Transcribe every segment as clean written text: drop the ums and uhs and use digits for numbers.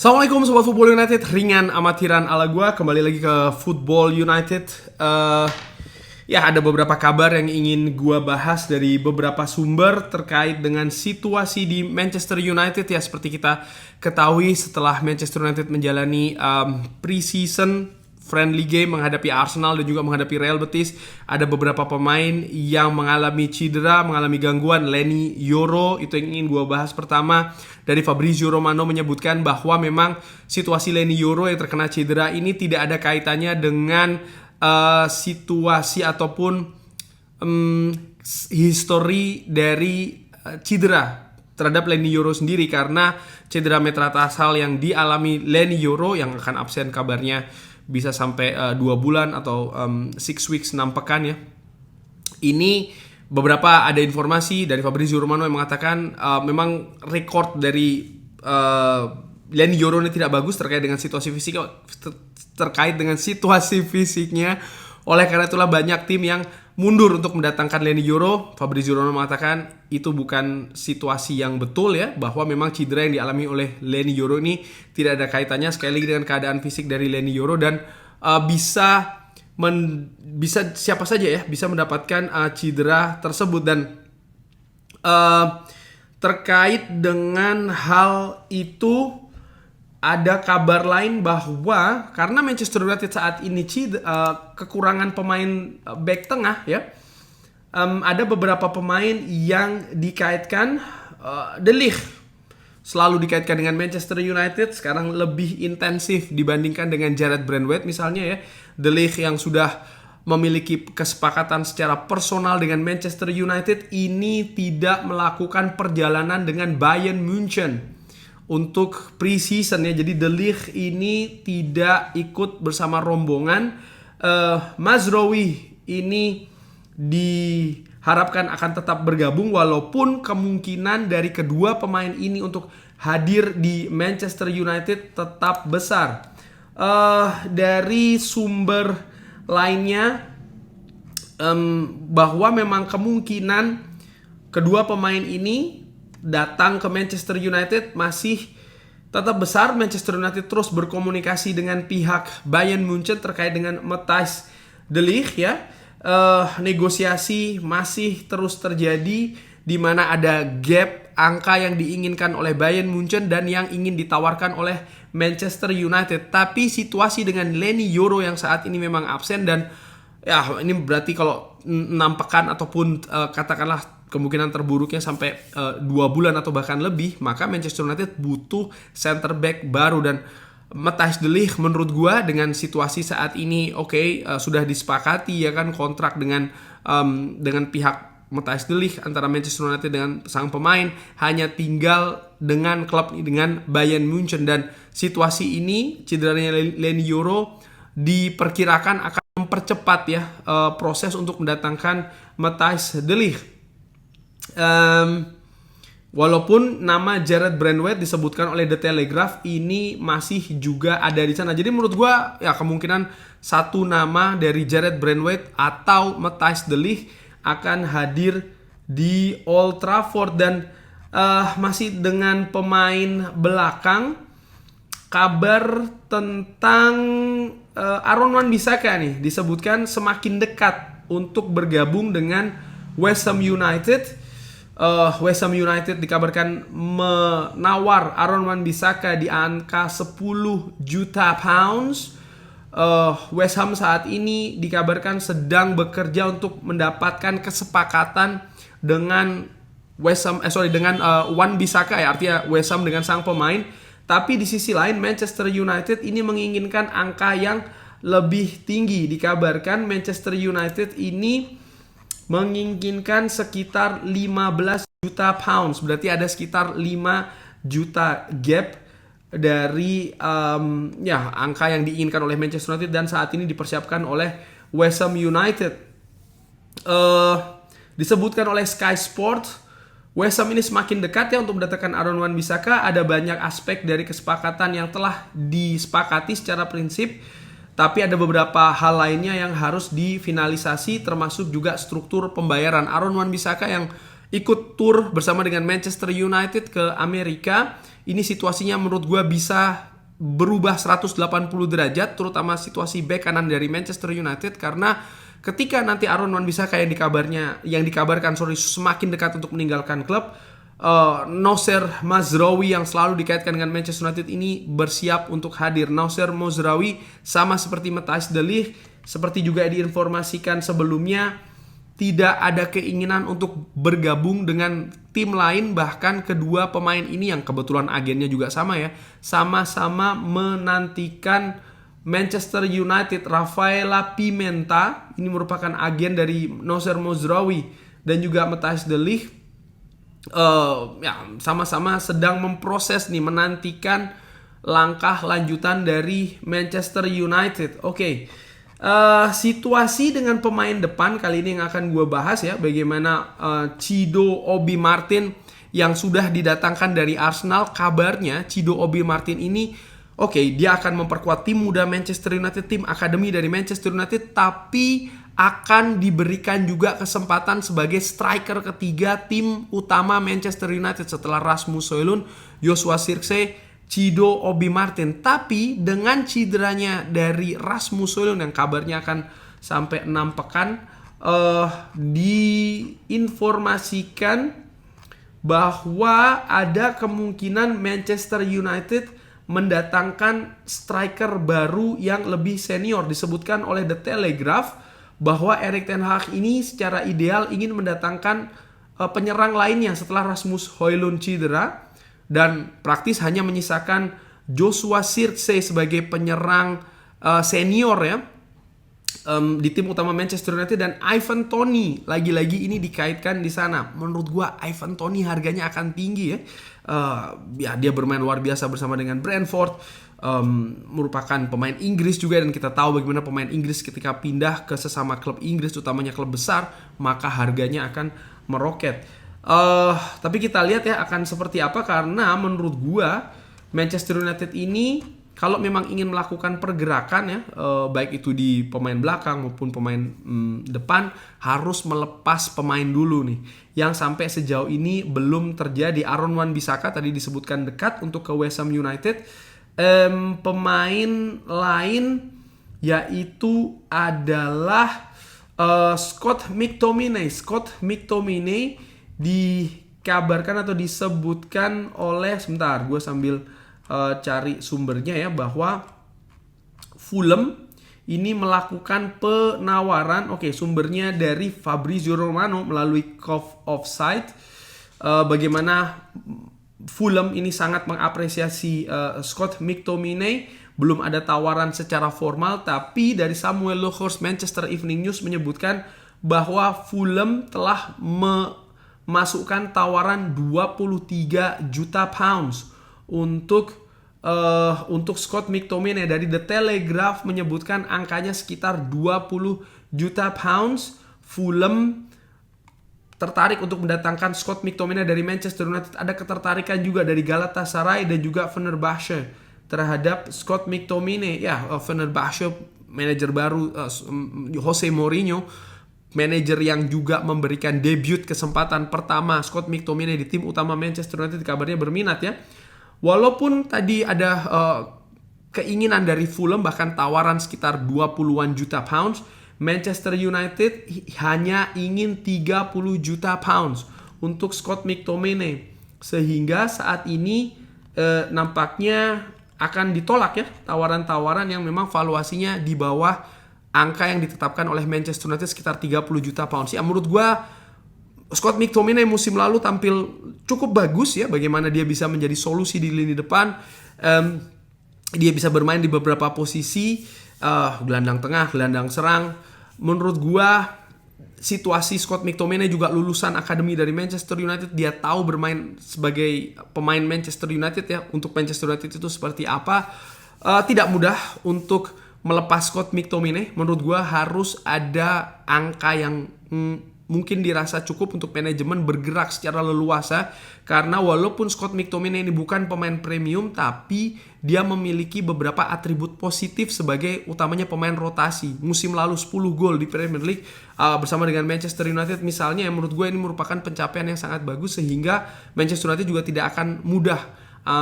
Assalamualaikum Sobat Football United, ringan amatiran ala gua. Kembali lagi ke Football United. Ya, ada beberapa kabar yang ingin gua bahas dari beberapa sumber terkait dengan situasi di Manchester United. Ya, seperti kita ketahui setelah Manchester United menjalani pre-season friendly game menghadapi Arsenal dan juga menghadapi Real Betis, ada beberapa pemain yang mengalami cedera, mengalami gangguan. Leny Yoro, itu yang ingin gue bahas pertama. Dari Fabrizio Romano menyebutkan bahwa memang situasi Leny Yoro yang terkena cedera ini tidak ada kaitannya dengan situasi ataupun history dari cedera terhadap Leny Yoro sendiri, karena cedera metatarsal yang dialami Leny Yoro yang akan absen kabarnya bisa sampai 2 bulan atau 6 weeks, 6 pekan ya. Ini beberapa ada informasi dari Fabrizio Romano yang mengatakan memang rekor dari Leny Yoro ini tidak bagus terkait dengan situasi fisiknya. Oleh karena itulah banyak tim yang mundur untuk mendatangkan Leny Yoro. Fabrizio Romano mengatakan itu bukan situasi yang betul ya, bahwa memang cedera yang dialami oleh Leny Yoro ini tidak ada kaitannya sekali lagi dengan keadaan fisik dari Leny Yoro, dan bisa siapa saja ya bisa mendapatkan cedera tersebut. Dan terkait dengan hal itu ada kabar lain bahwa karena Manchester United saat ini kekurangan pemain back tengah ya, ada beberapa pemain yang dikaitkan. De Ligt selalu dikaitkan dengan Manchester United, sekarang lebih intensif dibandingkan dengan Jared Brandtwaite misalnya ya. De Ligt yang sudah memiliki kesepakatan secara personal dengan Manchester United ini tidak melakukan perjalanan dengan Bayern Munchen untuk pre-season ya. Jadi De Ligt ini tidak ikut bersama rombongan. Mazraoui ini diharapkan akan tetap bergabung, walaupun kemungkinan dari kedua pemain ini untuk hadir di Manchester United tetap besar. Dari sumber lainnya bahwa memang kemungkinan kedua pemain ini datang ke Manchester United masih tetap besar. Manchester United terus berkomunikasi dengan pihak Bayern Munchen terkait dengan Matthijs De Ligt ya. Negosiasi masih terus terjadi, di mana ada gap angka yang diinginkan oleh Bayern Munchen dan yang ingin ditawarkan oleh Manchester United. Tapi situasi dengan Leny Yoro yang saat ini memang absen, dan ya ini berarti kalau 6 pekan ataupun katakanlah kemungkinan terburuknya sampai 2 bulan atau bahkan lebih, maka Manchester United butuh center back baru. Dan Matthijs De Ligt menurut gua dengan situasi saat ini sudah disepakati ya kan kontrak dengan pihak Matthijs De Ligt antara Manchester United dengan sang pemain, hanya tinggal dengan klub dengan Bayern Munchen. Dan situasi ini cederanya Leny Yoro diperkirakan akan mempercepat ya proses untuk mendatangkan Matthijs De Ligt. Walaupun nama Jared Brandtwaite disebutkan oleh The Telegraph ini masih juga ada di sana. Jadi menurut gue ya kemungkinan satu nama dari Jared Brandtwaite atau Matthijs De Ligt akan hadir di Old Trafford. Dan masih dengan pemain belakang, kabar tentang Aaron Wan-Bissaka nih disebutkan semakin dekat untuk bergabung dengan West Ham United. West Ham United dikabarkan menawar Aaron Wan-Bissaka di angka 10 juta pounds. West Ham saat ini dikabarkan sedang bekerja untuk mendapatkan kesepakatan dengan Wan-Bissaka ya, artinya West Ham dengan sang pemain. Tapi di sisi lain Manchester United ini menginginkan angka yang lebih tinggi. Dikabarkan Manchester United ini menginginkan sekitar 15 juta pounds. Berarti ada sekitar 5 juta gap dari angka yang diinginkan oleh Manchester United dan saat ini dipersiapkan oleh West Ham United. Disebutkan oleh Sky Sports, West Ham ini semakin dekat ya untuk mendatangkan Aaron Wan-Bissaka. Ada banyak aspek dari kesepakatan yang telah disepakati secara prinsip, tapi ada beberapa hal lainnya yang harus difinalisasi, termasuk juga struktur pembayaran. Aaron Wan-Bissaka yang ikut tur bersama dengan Manchester United ke Amerika, ini situasinya menurut gue bisa berubah 180 derajat, terutama situasi bek kanan dari Manchester United, karena ketika nanti Aaron Wan-Bissaka yang dikabarkan semakin dekat untuk meninggalkan klub, Noussair Mazraoui yang selalu dikaitkan dengan Manchester United ini bersiap untuk hadir. Noussair Mazraoui sama seperti Matthijs de Ligt, seperti juga diinformasikan sebelumnya, tidak ada keinginan untuk bergabung dengan tim lain. Bahkan kedua pemain ini yang kebetulan agennya juga sama ya, sama-sama menantikan Manchester United. Rafaela Pimenta ini merupakan agen dari Noussair Mazraoui dan juga Matthijs de Ligt, sama-sama sedang memproses nih, menantikan langkah lanjutan dari Manchester United. Oke. Situasi dengan pemain depan kali ini yang akan gue bahas ya, bagaimana Chido Obi Martin yang sudah didatangkan dari Arsenal. Kabarnya Chido Obi Martin ini dia akan memperkuat tim muda Manchester United, tim akademi dari Manchester United, tapi akan diberikan juga kesempatan sebagai striker ketiga tim utama Manchester United setelah Rasmus Højlund, Joshua Zirkzee, Chido Obi Martin. Tapi dengan cederanya dari Rasmus Højlund yang kabarnya akan sampai 6 pekan, diinformasikan bahwa ada kemungkinan Manchester United mendatangkan striker baru yang lebih senior. Disebutkan oleh The Telegraph bahwa Erik ten Hag ini secara ideal ingin mendatangkan penyerang lainnya setelah Rasmus Højlund cedera, dan praktis hanya menyisakan Joshua Zirkzee sebagai penyerang senior ya, di tim utama Manchester United, dan Ivan Toney lagi-lagi ini dikaitkan di sana. Menurut gua Ivan Toney harganya akan tinggi ya. Dia bermain luar biasa bersama dengan Brentford, merupakan pemain Inggris juga, dan kita tahu bagaimana pemain Inggris ketika pindah ke sesama klub Inggris, utamanya klub besar, maka harganya akan meroket. Tapi kita lihat ya akan seperti apa, karena menurut gua Manchester United ini kalau memang ingin melakukan pergerakan ya, baik itu di pemain belakang maupun pemain depan, harus melepas pemain dulu nih, yang sampai sejauh ini belum terjadi. Aaron Wan-Bissaka tadi disebutkan dekat untuk ke West Ham United. Pemain lain yaitu adalah Scott McTominay. Scott McTominay dikabarkan atau disebutkan oleh, sebentar gue sambil cari sumbernya ya, bahwa Fulham ini melakukan penawaran. Sumbernya dari Fabrizio Romano melalui Cove Offside, bagaimana Fulham ini sangat mengapresiasi Scott McTominay. Belum ada tawaran secara formal, tapi dari Samuel Lokhorst Manchester Evening News menyebutkan bahwa Fulham telah masukkan tawaran 23 juta pounds untuk Scott McTominay. Dari The Telegraph menyebutkan angkanya sekitar 20 juta pounds. Fulham tertarik untuk mendatangkan Scott McTominay dari Manchester United. Ada ketertarikan juga dari Galatasaray dan juga Fenerbahce terhadap Scott McTominay. Fenerbahce manajer baru Jose Mourinho, manajer yang juga memberikan debut kesempatan pertama Scott McTominay di tim utama Manchester United, kabarnya berminat ya. Walaupun tadi ada keinginan dari Fulham, bahkan tawaran sekitar 20-an juta pounds, Manchester United hanya ingin 30 juta pounds untuk Scott McTominay. Sehingga saat ini nampaknya akan ditolak ya, tawaran-tawaran yang memang valuasinya di bawah angka yang ditetapkan oleh Manchester United, sekitar 30 juta pounds. Ya, menurut gue Scott McTominay musim lalu tampil cukup bagus ya, bagaimana dia bisa menjadi solusi di lini depan. Dia bisa bermain di beberapa posisi, gelandang tengah, gelandang serang. Menurut gue situasi Scott McTominay juga lulusan akademi dari Manchester United. Dia tahu bermain sebagai pemain Manchester United ya, untuk Manchester United itu seperti apa. Tidak mudah untuk melepas Scott McTominay. Menurut gue harus ada angka yang mungkin dirasa cukup untuk manajemen bergerak secara leluasa, karena walaupun Scott McTominay ini bukan pemain premium, tapi dia memiliki beberapa atribut positif sebagai utamanya pemain rotasi. Musim lalu 10 gol di Premier League bersama dengan Manchester United misalnya, yang menurut gue ini merupakan pencapaian yang sangat bagus, sehingga Manchester United juga tidak akan mudah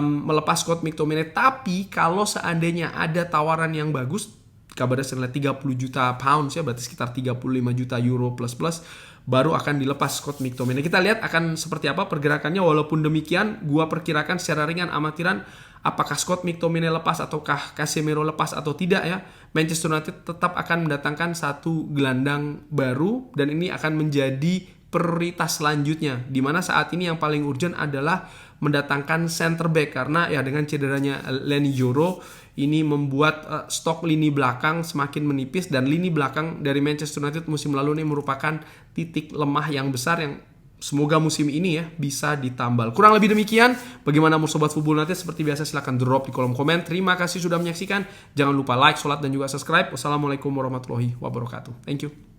melepas Scott McTominay. Tapi kalau seandainya ada tawaran yang bagus, kabarnya senilai 30 juta pounds ya, berarti sekitar 35 juta euro plus baru akan dilepas Scott McTominay. Kita lihat akan seperti apa pergerakannya. Walaupun demikian, gua perkirakan secara ringan amatiran apakah Scott McTominay lepas ataukah Casemiro lepas atau tidak ya, Manchester United tetap akan mendatangkan satu gelandang baru dan ini akan menjadi prioritas selanjutnya, dimana saat ini yang paling urgent adalah mendatangkan center back karena ya dengan cederanya Leny Yoro ini membuat stok lini belakang semakin menipis dan lini belakang dari Manchester United musim lalu ini merupakan titik lemah yang besar yang semoga musim ini ya bisa ditambal. Kurang lebih demikian. Bagaimana menurut Sobat Football United? Seperti biasa silahkan drop di kolom komen. Terima kasih sudah menyaksikan. Jangan lupa like, sholat dan juga subscribe. Wassalamualaikum warahmatullahi wabarakatuh. Thank you.